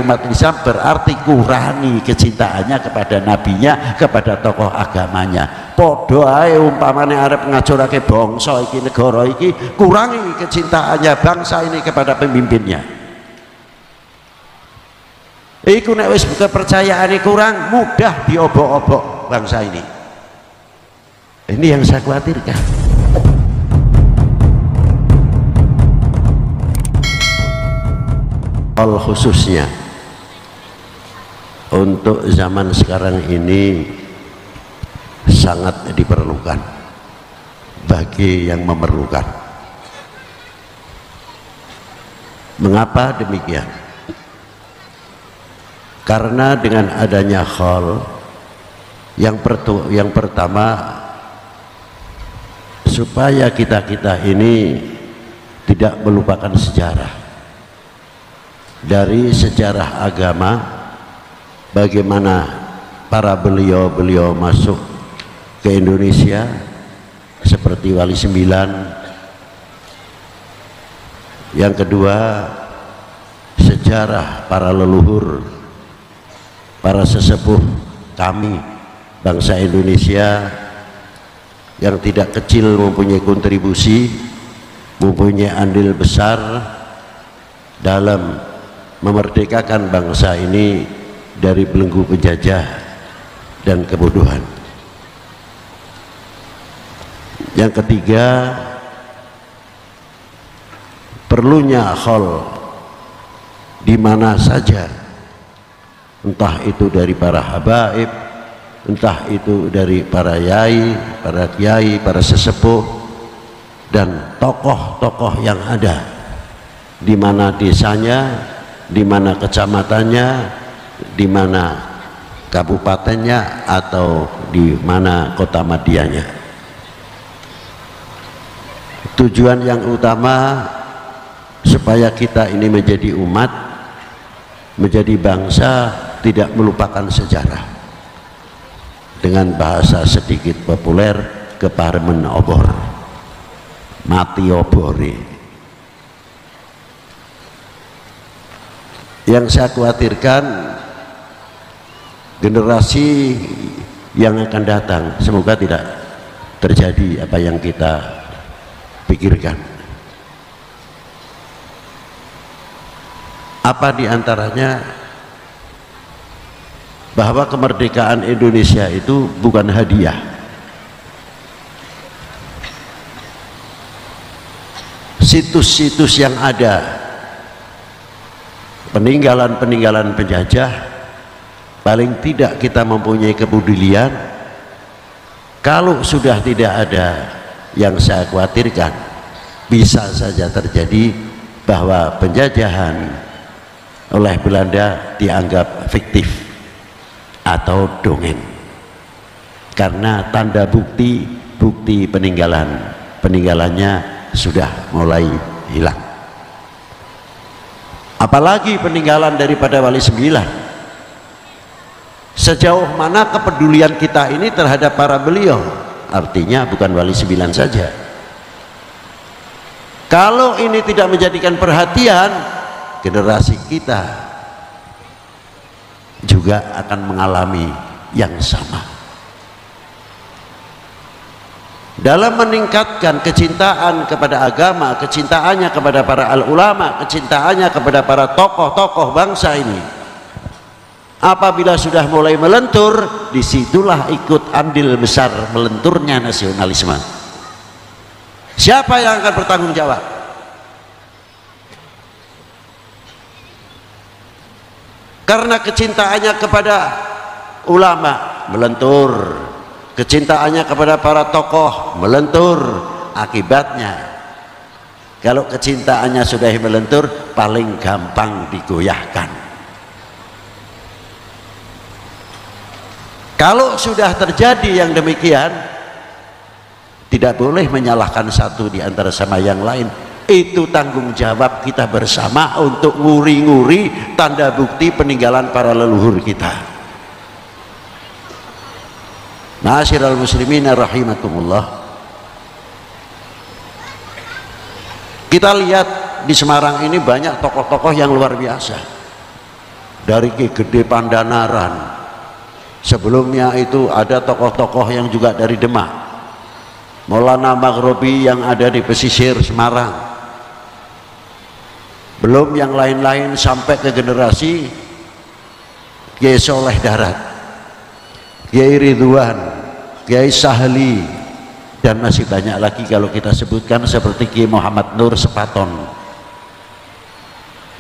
umat Islam berarti kurangi kecintaannya kepada nabinya, kepada tokoh agamanya. Podo ae umpamane arep ngajurake bangsa iki, negara iki, kurangi kecintaannya bangsa ini kepada pemimpinnya. Iku nek wis kepercayaane kurang, mudah diobok-obok bangsa ini. Ini yang saya khawatirkan. Hal khususnya untuk zaman sekarang ini sangat diperlukan bagi yang memerlukan. Mengapa demikian? Karena dengan adanya hal yang pertama, supaya kita ini tidak melupakan sejarah. Dari sejarah agama, bagaimana para beliau masuk ke Indonesia seperti Wali Sembilan. Yang kedua, sejarah para leluhur, para sesepuh kami bangsa Indonesia yang tidak kecil mempunyai kontribusi, mempunyai andil besar dalam memerdekakan bangsa ini dari belenggu penjajah dan kebodohan. Yang ketiga, perlunya hal di mana saja, entah itu dari para habaib, entah itu dari para yai, para kiai, para sesepuh dan tokoh-tokoh yang ada, di mana desanya, di mana kecamatannya, di mana kabupatennya, atau di mana kota madianya. Tujuan yang utama supaya kita ini menjadi umat, menjadi bangsa, tidak melupakan sejarah. Dengan bahasa sedikit populer, keparemen obor, mati obore. Yang saya khawatirkan, generasi yang akan datang semoga tidak terjadi apa yang kita pikirkan. Apa diantaranya? Bahwa kemerdekaan Indonesia itu bukan hadiah. Situs-situs yang ada, peninggalan-peninggalan penjajah, paling tidak kita mempunyai kepedulian. Kalau sudah tidak ada, yang saya khawatirkan bisa saja terjadi bahwa penjajahan oleh Belanda dianggap fiktif atau dongeng, karena tanda bukti peninggalannya sudah mulai hilang. Apalagi peninggalan daripada Wali Sembilan. Sejauh mana kepedulian kita ini terhadap para beliau? Artinya bukan Wali Sembilan saja. Kalau ini tidak menjadikan perhatian, generasi kita juga akan mengalami yang sama. Dalam meningkatkan kecintaan kepada agama, kecintaannya kepada para ulama, kecintaannya kepada para tokoh-tokoh bangsa ini, apabila sudah mulai melentur, disitulah ikut andil besar melenturnya nasionalisme. Siapa yang akan bertanggung jawab? Karena kecintaannya kepada ulama melentur, kecintaannya kepada para tokoh melentur. Akibatnya, kalau kecintaannya sudah melentur, paling gampang digoyahkan. Kalau sudah terjadi yang demikian, tidak boleh menyalahkan satu di antara sama yang lain. Itu tanggung jawab kita bersama untuk nguri-nguri tanda bukti peninggalan para leluhur kita. Ma'asyiral muslimin rahimakumullah. Kita lihat di Semarang ini banyak tokoh-tokoh yang luar biasa. dari Ki Gede Pandanaran. Sebelumnya itu ada tokoh-tokoh yang juga dari Demak, Maulana Maghribi yang ada di pesisir Semarang, belum yang lain-lain sampai ke generasi Kiai Soleh Darat, Kiai Ridwan, Kiai Sahli, dan masih banyak lagi kalau kita sebutkan, seperti Kiai Muhammad Nur Sepaton.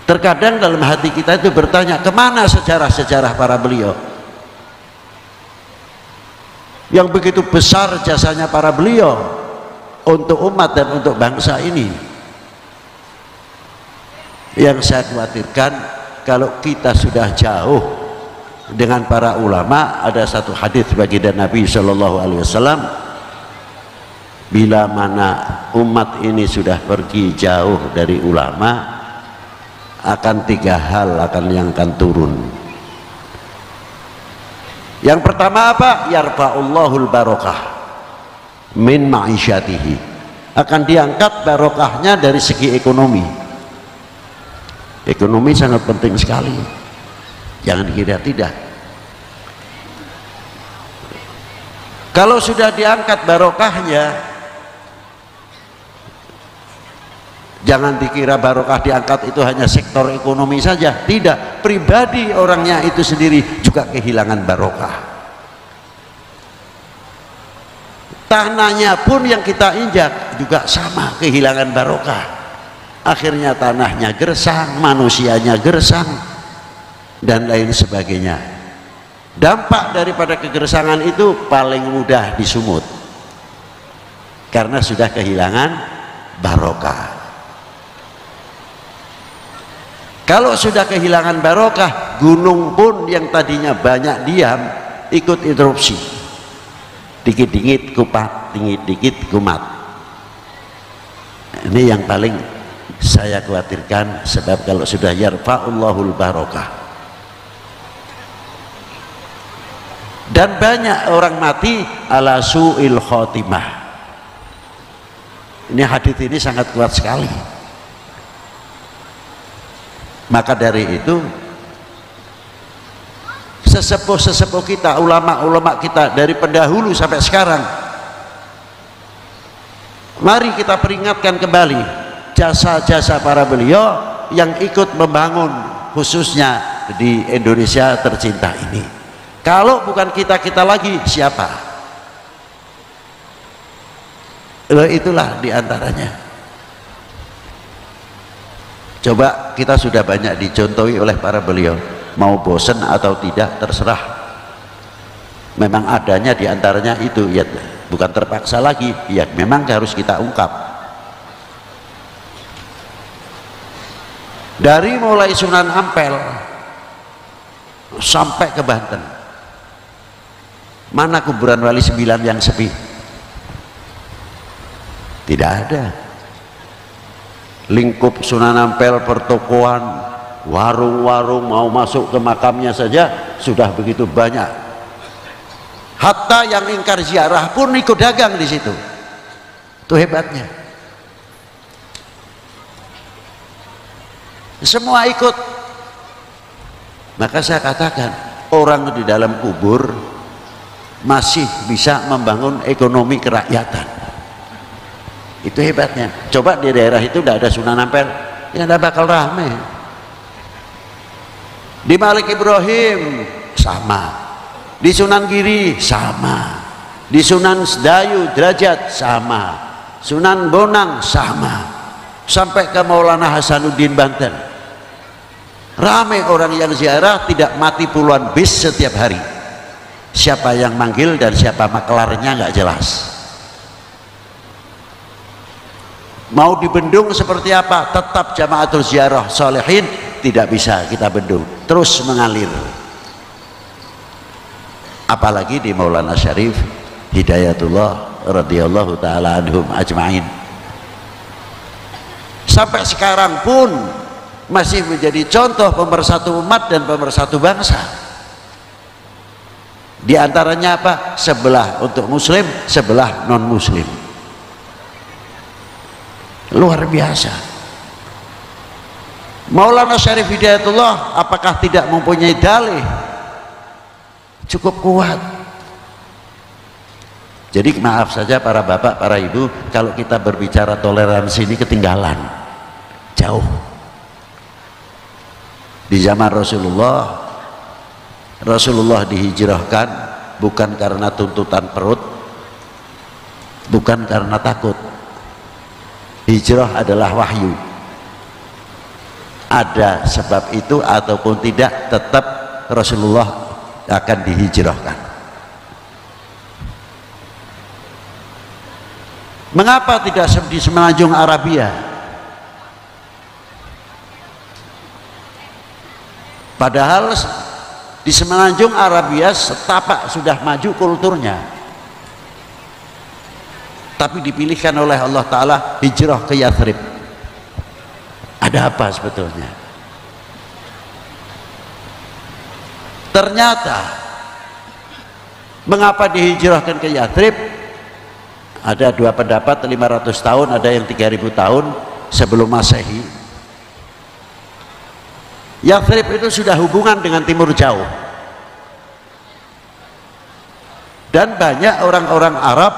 Terkadang dalam hati kita itu bertanya, kemana sejarah-sejarah para beliau yang begitu besar jasanya para beliau untuk umat dan untuk bangsa ini. Yang saya khawatirkan, kalau kita sudah jauh dengan para ulama, ada satu hadis baginda Nabi Shallallahu Alaihi Wasallam, bila mana umat ini sudah pergi jauh dari ulama, akan tiga hal yang akan turun. Yang pertama apa? Yarfa'ullahul barokah min ma'isyatihi, akan diangkat barokahnya dari segi ekonomi. Ekonomi sangat penting sekali, jangan dikira tidak. Kalau sudah diangkat barokahnya, jangan dikira barokah diangkat itu hanya sektor ekonomi saja, tidak, pribadi orangnya itu sendiri juga kehilangan barokah. Tanahnya pun yang kita injak juga sama, kehilangan barokah. Akhirnya tanahnya gersang, manusianya gersang, dan lain sebagainya. Dampak daripada kegersangan itu paling mudah disumut, karena sudah kehilangan barokah. Kalau sudah kehilangan barokah, gunung pun yang tadinya banyak diam ikut interupsi, dikit-dikit kupat, dikit-dikit kumat. Ini yang paling saya khawatirkan, sebab kalau sudah yarfa'ullahul barokah, dan banyak orang mati ala su'il khotimah. Ini hadis ini sangat kuat sekali. Maka dari itu, sesepuh-sesepuh kita, ulama-ulama kita dari pendahulu sampai sekarang, mari kita peringatkan kembali jasa-jasa para beliau yang ikut membangun khususnya di Indonesia tercinta ini. Kalau bukan kita-kita lagi, siapa? Itulah diantaranya. Coba, kita sudah banyak dicontohi oleh para beliau, mau bosan atau tidak terserah, memang adanya diantaranya itu, ya bukan terpaksa lagi, ya memang harus kita ungkap. Dari mulai Sunan Ampel sampai ke Banten, mana kuburan Wali 9 yang sepi? Tidak ada. Lingkup Sunan Ampel, pertokoan, warung-warung, mau masuk ke makamnya saja sudah begitu banyak. Hatta yang ingkar ziarah pun ikut dagang di situ. Itu hebatnya. Semua ikut. Maka saya katakan, orang di dalam kubur masih bisa membangun ekonomi kerakyatan. Itu hebatnya. Coba di daerah itu tidak ada Sunan Ampel, ya tidak bakal rame. Di Malik Ibrahim sama, di Sunan Giri sama, di Sunan Sedayu Derajat sama, Sunan Bonang sama, sampai ke Maulana Hasanuddin Banten. Rame orang yang ziarah, tidak mati puluhan bis setiap hari. Siapa yang manggil dan siapa maklarnya nggak jelas. Mau dibendung seperti apa, tetap jamaatul ziarah solehin tidak bisa kita bendung, terus mengalir. Apalagi di Maulana Syarif Hidayatullah radhiyallahu taala anhum ajmain, sampai sekarang pun masih menjadi contoh pemersatu umat dan pemersatu bangsa. Di antaranya apa? Sebelah untuk muslim, sebelah non muslim. Luar biasa. Maulana Syarif Hidayatullah apakah tidak mempunyai dalih? Cukup kuat. Jadi maaf saja para bapak, para ibu, kalau kita berbicara toleransi ini ketinggalan jauh. Di zaman Rasulullah dihijrahkan bukan karena tuntutan perut, bukan karena takut. Hijrah adalah wahyu. Ada sebab itu ataupun tidak, tetap Rasulullah akan dihijrahkan. Mengapa tidak di semenanjung Arabia? Padahal di semenanjung Arabia setapak sudah maju kulturnya, tapi dipilihkan oleh Allah Ta'ala hijrah ke Yathrib. Ada apa sebetulnya? Ternyata mengapa dihijrahkan ke Yathrib? Ada dua pendapat, 500 tahun, ada yang 3000 tahun sebelum Masehi. Yathrib itu sudah hubungan dengan timur jauh, dan banyak orang-orang Arab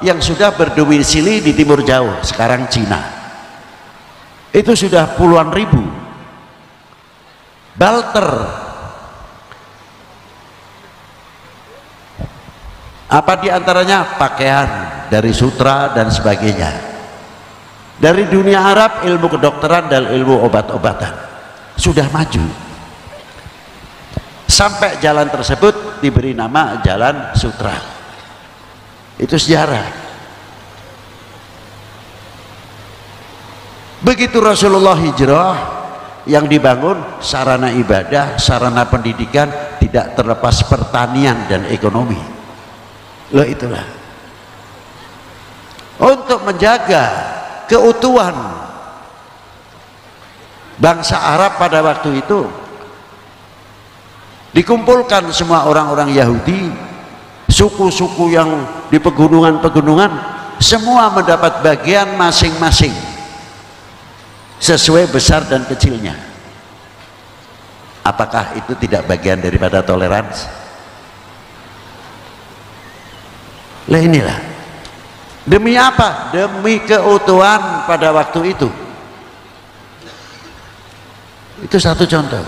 yang sudah berdomisili di timur jauh, sekarang Cina. Itu sudah puluhan ribu. Balter, apa diantaranya? Pakaian dari sutra dan sebagainya. Dari dunia Arab ilmu kedokteran dan ilmu obat-obatan sudah maju, sampai jalan tersebut diberi nama Jalan Sutra. Itu sejarah. Begitu Rasulullah hijrah, yang dibangun sarana ibadah, sarana pendidikan, tidak terlepas pertanian dan ekonomi. Loh, itulah untuk menjaga keutuhan bangsa Arab pada waktu itu. Dikumpulkan semua orang-orang Yahudi, suku-suku yang di pegunungan-pegunungan, semua mendapat bagian masing-masing sesuai besar dan kecilnya. Apakah itu tidak bagian daripada toleransi? Lah, inilah demi apa? Demi keutuhan pada waktu itu. Itu satu contoh.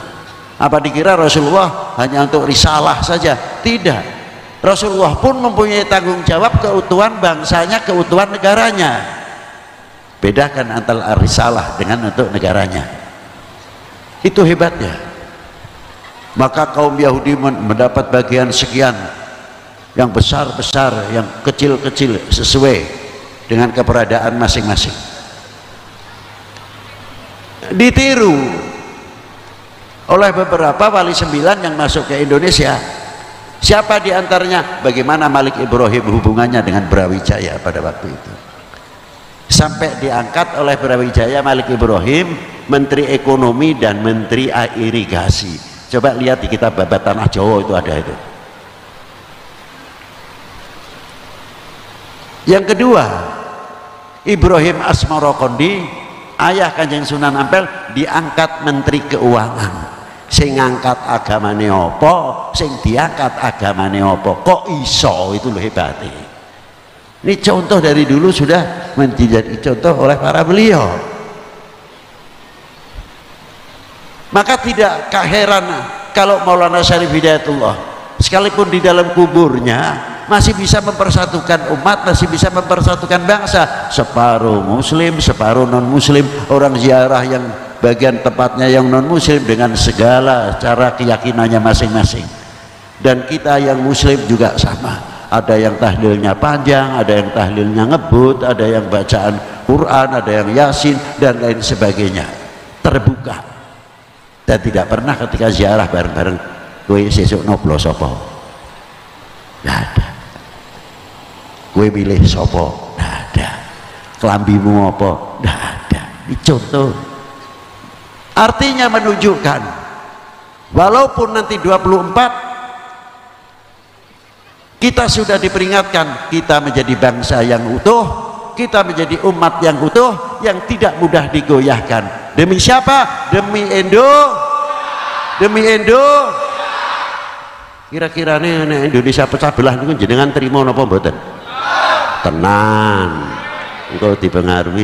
Apa dikira Rasulullah hanya untuk risalah saja? Tidak. Rasulullah pun mempunyai tanggung jawab keutuhan bangsanya, keutuhan negaranya. Bedakan antara risalah dengan untuk negaranya. Itu hebatnya. Maka kaum Yahudi mendapat bagian sekian, yang besar-besar, yang kecil-kecil, sesuai dengan keberadaan masing-masing. Ditiru oleh beberapa wali sembilan yang masuk ke Indonesia. Siapa diantaranya? Bagaimana Malik Ibrahim hubungannya dengan Brawijaya pada waktu itu, sampai diangkat oleh Brawijaya Malik Ibrahim Menteri Ekonomi dan Menteri Irigasi. Coba lihat di kitab Babat Tanah Jawa, itu ada itu. Yang kedua, Ibrahim Asmarokondi, ayah Kanjeng Sunan Ampel, diangkat Menteri Keuangan. Sing ngangkat agamane apa, sing diangkat agamane apa, kok iso? Itu loh hebatnya. Ini contoh dari dulu sudah menjadi contoh oleh para beliau. Maka tidak heran kalau Maulana Syarif Hidayatullah sekalipun di dalam kuburnya masih bisa mempersatukan umat, masih bisa mempersatukan bangsa. Separuh muslim, separuh non muslim, orang ziarah yang bagian tempatnya yang non muslim dengan segala cara keyakinannya masing-masing. Dan kita yang muslim juga sama, ada yang tahlilnya panjang, ada yang tahlilnya ngebut, ada yang bacaan Quran, ada yang Yasin dan lain sebagainya. Terbuka. Dan tidak pernah ketika ziarah bareng-bareng kowe sesuk noblo sapa, nggak ada. Kowe milih sapa, nggak ada. Kelambimu apa, nggak ada. Ini contoh. Artinya menunjukkan walaupun nanti 24 kita sudah diperingatkan, kita menjadi bangsa yang utuh, kita menjadi umat yang utuh, yang tidak mudah digoyahkan. Demi siapa? Demi kira-kira nih Indonesia pecah belah niku jenengan trimo napa mboten? Tenan engko dipengaruhi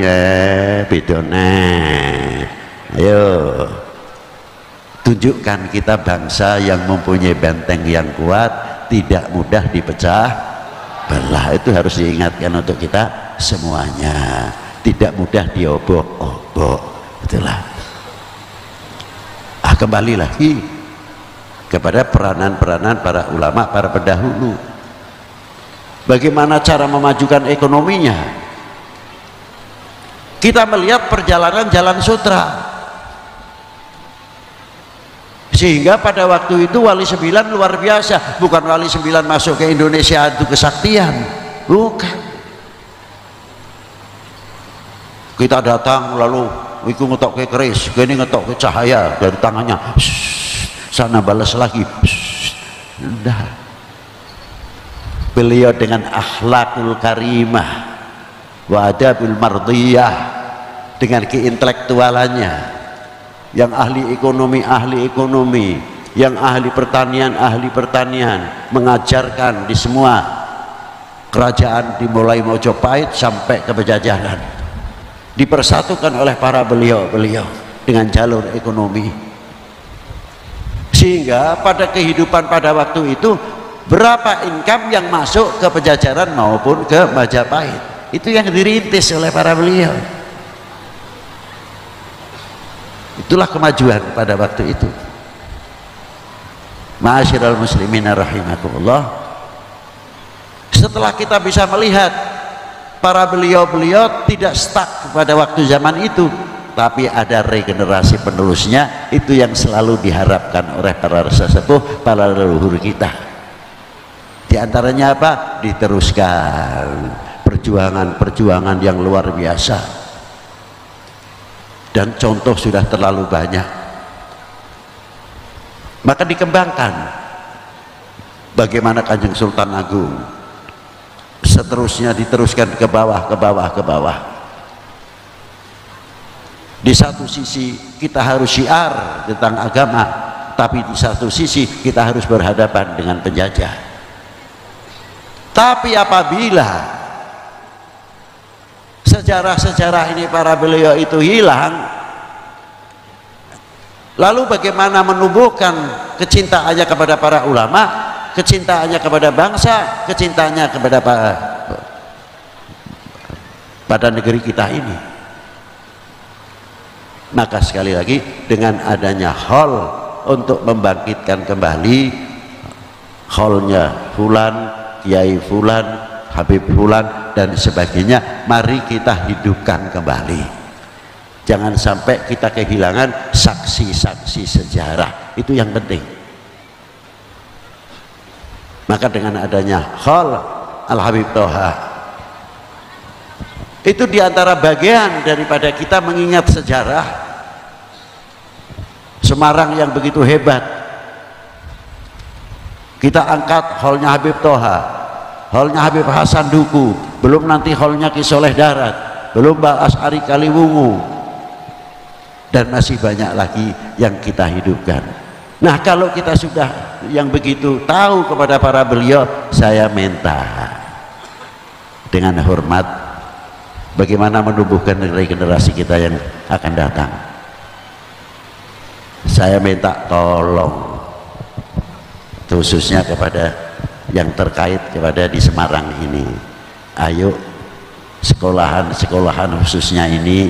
beda neh. Ayo tunjukkan kita bangsa yang mempunyai benteng yang kuat, tidak mudah dipecah belah. Itu harus diingatkan untuk kita semuanya, tidak mudah diobok-obok. Itulah. Kembali lagi kepada peranan-peranan para ulama, para pendahulu. Bagaimana cara memajukan ekonominya? Kita melihat perjalanan Jalan Sutra, sehingga pada waktu itu Wali Sembilan luar biasa. Bukan Wali Sembilan masuk ke Indonesia itu kesaktian, bukan. Kita datang lalu iku ngetok ke keris, gini ngetok ke cahaya dari tangannya, sana balas lagi. Nah, beliau dengan akhlakul karimah wa adabil mardiyah, dengan keintelektualannya, yang ahli ekonomi, yang ahli pertanian, mengajarkan di semua kerajaan dimulai Mojopahit sampai ke Pejajaran, dipersatukan oleh para beliau dengan jalur ekonomi, sehingga pada kehidupan pada waktu itu berapa income yang masuk ke Pejajaran maupun ke Majapahit, itu yang dirintis oleh para beliau. Itulah kemajuan pada waktu itu. Ma'asyiral muslimin rahimakumullah. Setelah kita bisa melihat para beliau-beliau tidak stuck pada waktu zaman itu, tapi ada regenerasi penerusnya. Itu yang selalu diharapkan oleh para sesepuh, para leluhur kita. Di antaranya apa? Diteruskan perjuangan yang luar biasa, dan contoh sudah terlalu banyak. Maka dikembangkan bagaimana Kanjeng Sultan Agung, seterusnya diteruskan ke bawah. Di satu sisi kita harus syiar tentang agama, tapi di satu sisi kita harus berhadapan dengan penjajah. Tapi apabila sejarah-sejarah ini para beliau itu hilang, lalu bagaimana menumbuhkan kecintaannya kepada para ulama, kecintaannya kepada bangsa, kecintaannya kepada pada negeri kita ini? Maka sekali lagi, dengan adanya hall untuk membangkitkan kembali hallnya Fulan, Kiai Fulan, Habib Fulan dan sebagainya, mari kita hidupkan kembali. Jangan sampai kita kehilangan saksi-saksi sejarah, itu yang penting. Maka dengan adanya hall Al-Habib Toha, itu diantara bagian daripada kita mengingat sejarah Semarang yang begitu hebat. Kita angkat hallnya Habib Toha, hallnya Habib Hasan Duku, belum nanti hallnya Ki Soleh Darat, belum Mbak As'ari Kaliwungu, dan masih banyak lagi yang kita hidupkan. Nah, kalau kita sudah yang begitu tahu kepada para beliau, saya minta dengan hormat, bagaimana menumbuhkan generasi kita yang akan datang. Saya minta tolong, khususnya kepada yang terkait kepada di Semarang ini, ayo sekolahan khususnya ini,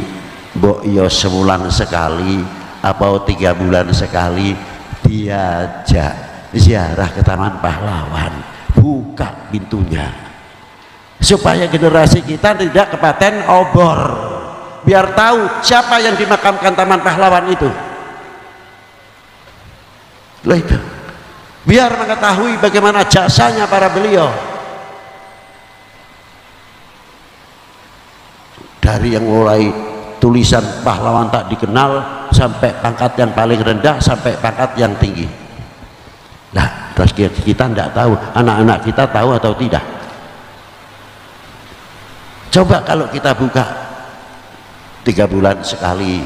mbok yo sebulan sekali atau 3 bulan sekali diajak ziarah ke Taman Pahlawan, buka pintunya supaya generasi kita tidak kepaten obor, biar tahu siapa yang dimakamkan Taman Pahlawan itu. Loh, itu biar mengetahui bagaimana jasanya para beliau, dari yang mulai tulisan pahlawan tak dikenal sampai pangkat yang paling rendah sampai pangkat yang tinggi. Nah, terus kita tidak tahu, anak-anak kita tahu atau tidak? Coba kalau kita buka 3 bulan sekali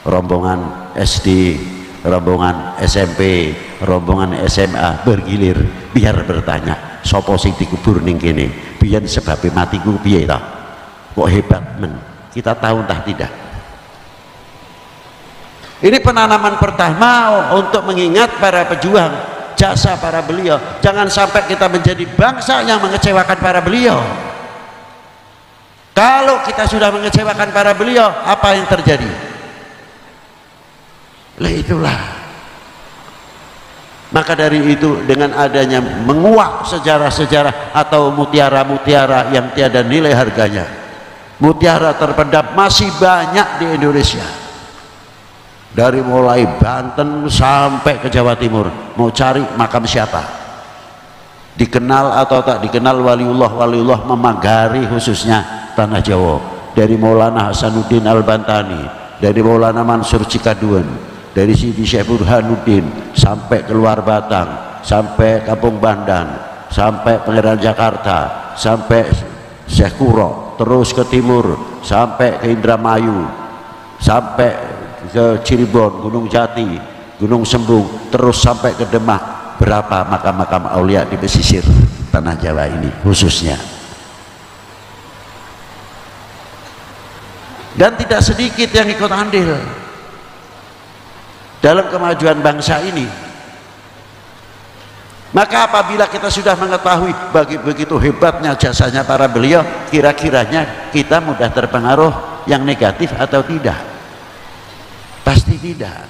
rombongan SD, rombongan SMP, rombongan SMA bergilir biar bertanya sapa sing dikubur ning kene, biyen sebab matiku piye ta, kok hebat men, kita tahu entah tidak. Ini penanaman pertama untuk mengingat para pejuang, jasa para beliau. Jangan sampai kita menjadi bangsa yang mengecewakan para beliau. Kalau kita sudah mengecewakan para beliau, apa yang terjadi? Lah itulah. Maka dari itu, dengan adanya menguak sejarah-sejarah atau mutiara-mutiara yang tiada nilai harganya, mutiara terpendam masih banyak di Indonesia. Dari mulai Banten sampai ke Jawa Timur, mau cari makam siapa, dikenal atau tak dikenal waliullah memagari khususnya tanah Jawa. Dari Maulana Hasanuddin Al-Bantani, dari Maulana Mansur Cikaduen, dari Sidi Syekh Burhanuddin sampai keluar Batang, sampai Kampung Bandan, sampai Pangeran Jakarta, sampai Syekh Kuro, terus ke timur sampai ke Indramayu, sampai ke Cirebon, Gunung Jati, Gunung Sembung, terus sampai ke Demak. Berapa makam-makam aulia di pesisir tanah Jawa ini khususnya. Dan tidak sedikit yang ikut andil dalam kemajuan bangsa ini. Maka apabila kita sudah mengetahui begitu hebatnya jasanya para beliau, kira-kiranya kita mudah terpengaruh yang negatif atau tidak? Pasti tidak.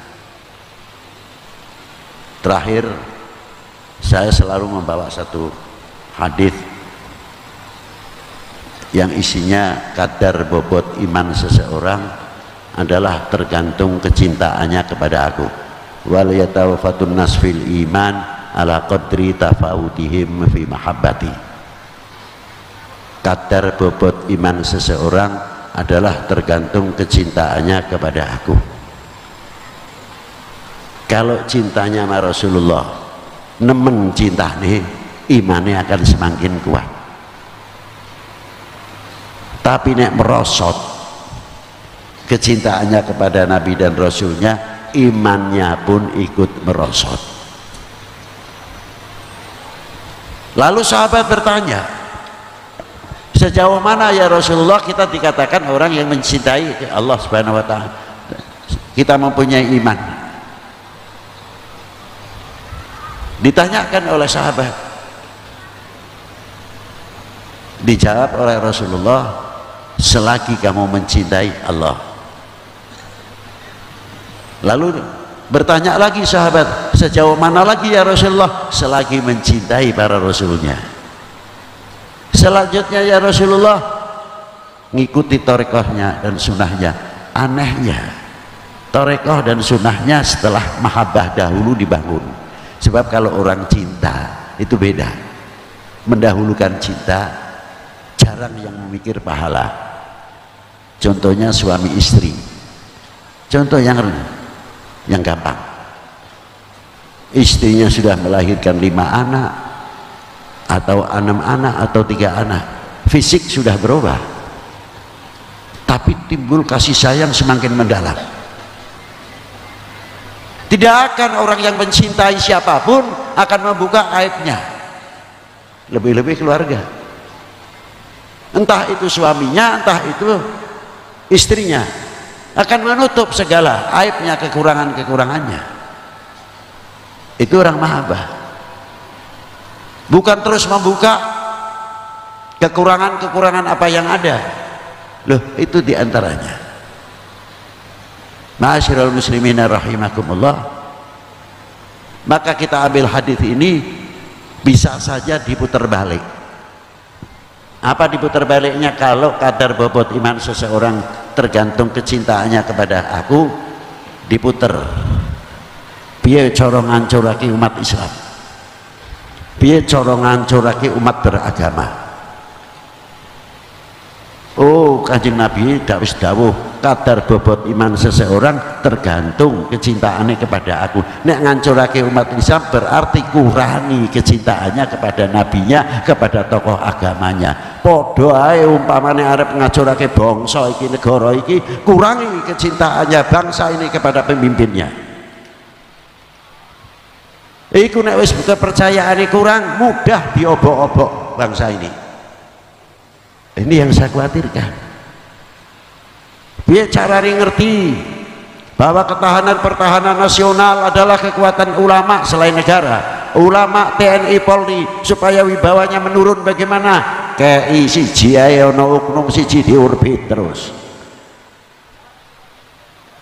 Terakhir, saya selalu membawa satu hadis yang isinya kadar bobot iman seseorang adalah tergantung kecintaannya kepada aku. Wal yatawaffatun nas fil iman ala qadri tafawutihim fi mahabbati. Kadar bobot iman seseorang adalah tergantung kecintaannya kepada aku. Kalau cintanya sama Rasulullah, nemen cinta nih, imannya akan semakin kuat. Tapi nek merosot kecintaannya kepada Nabi dan Rasulnya, imannya pun ikut merosot. Lalu sahabat bertanya, sejauh mana ya Rasulullah kita dikatakan orang yang mencintai Allah Subhanahu wa ta'ala, kita mempunyai iman? Ditanyakan oleh sahabat, dijawab oleh Rasulullah, selagi kamu mencintai Allah. Lalu bertanya lagi sahabat, sejauh mana lagi ya Rasulullah? Selagi mencintai para Rasulnya. Selanjutnya ya Rasulullah, ngikuti torekohnya dan sunnahnya. Anehnya, torekoh dan sunnahnya setelah mahabbah dahulu dibangun. Sebab kalau orang cinta itu beda, mendahulukan cinta, jarang yang memikir pahala. Contohnya suami istri, contoh yang gampang, istrinya sudah melahirkan 5 anak atau 6 anak atau 3 anak, fisik sudah berubah, tapi timbul kasih sayang semakin mendalam. Tidak akan orang yang mencintai siapapun akan membuka aibnya, lebih-lebih keluarga, entah itu suaminya, entah itu istrinya, akan menutup segala aibnya, kekurangan-kekurangannya. Itu orang mahabbah, bukan terus membuka kekurangan-kekurangan apa yang ada. Loh, itu diantaranya. Ma'asyiral muslimina rahimakumullah. Maka kita ambil hadis ini, bisa saja diputar balik. Apa diputar baliknya? Kalau kadar bobot iman seseorang tergantung kecintaannya kepada aku, diputer. Piye cara ngancurake umat Islam, piye cara ngancurake umat beragama. Oh, Kanjeng Nabi dak wis dawuh kadar bobot iman seseorang tergantung kecintaannya kepada aku. Nek ngancurake umat Islam berarti kurangi kecintaannya kepada nabinya, kepada tokoh agamanya. Podo ae umpamane arep ngacurake bangsa iki, negara iki, kurangi kecintaannya bangsa ini kepada pemimpinnya. Iku nek wis kepercayaane kurang, mudah diobok-obok bangsa ini. Ini yang saya khawatirkan. Biar cara ngerti bahwa ketahanan pertahanan nasional adalah kekuatan ulama selain negara. Ulama, TNI, Polri, supaya wibawanya menurun bagaimana? KI siji ae ono oknum siji diorbit terus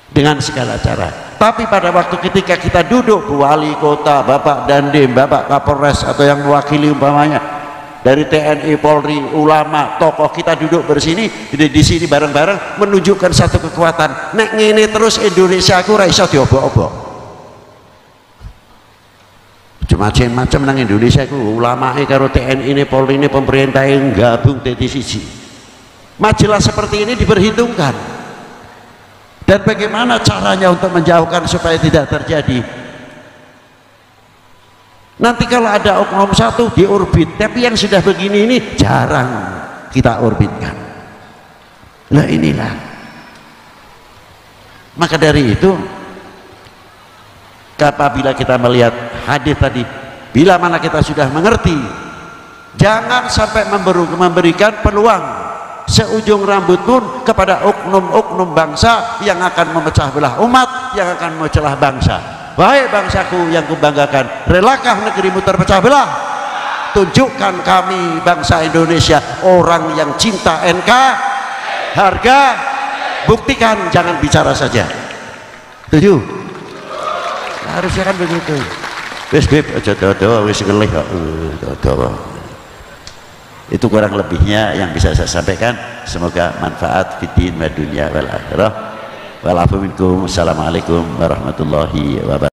dengan segala cara. Tapi pada waktu ketika kita duduk, wali kota, Bapak Dandim, Bapak Kapolres atau yang mewakili umpamanya dari TNI, Polri, ulama, tokoh, kita duduk bersini di sini bareng-bareng menunjukkan satu kekuatan. Nek ngene terus Indonesia aku ra iso diobok-obok. Macam-macam nang Indonesia aku ulama karo TNI ini, Polri ini, pemerintah yang gabung dadi siji. Majalah seperti ini diperhitungkan. Dan bagaimana caranya untuk menjauhkan supaya tidak terjadi? Nanti kalau ada oknum satu di orbit, tapi yang sudah begini ini jarang kita orbitkan. Nah inilah. Maka dari itu, apabila kita melihat hadis tadi, bila mana kita sudah mengerti, jangan sampai memberikan peluang seujung rambut pun kepada oknum-oknum bangsa yang akan memecah belah umat, yang akan memecah bangsa. Wahai bangsaku yang kubanggakan, relakah negerimu terpecah belah? Tunjukkan kami bangsa Indonesia orang yang cinta NK, harga, buktikan, jangan bicara saja. Setuju? Harusnya kan begitu. Wis beb aja dodo, wis ngelih kok. Dodo. Itu kurang lebihnya yang bisa saya sampaikan. Semoga manfaat fiddin wa dunya wal akhirah. Walafu minkum. Assalamualaikum warahmatullahi wabarakatuh.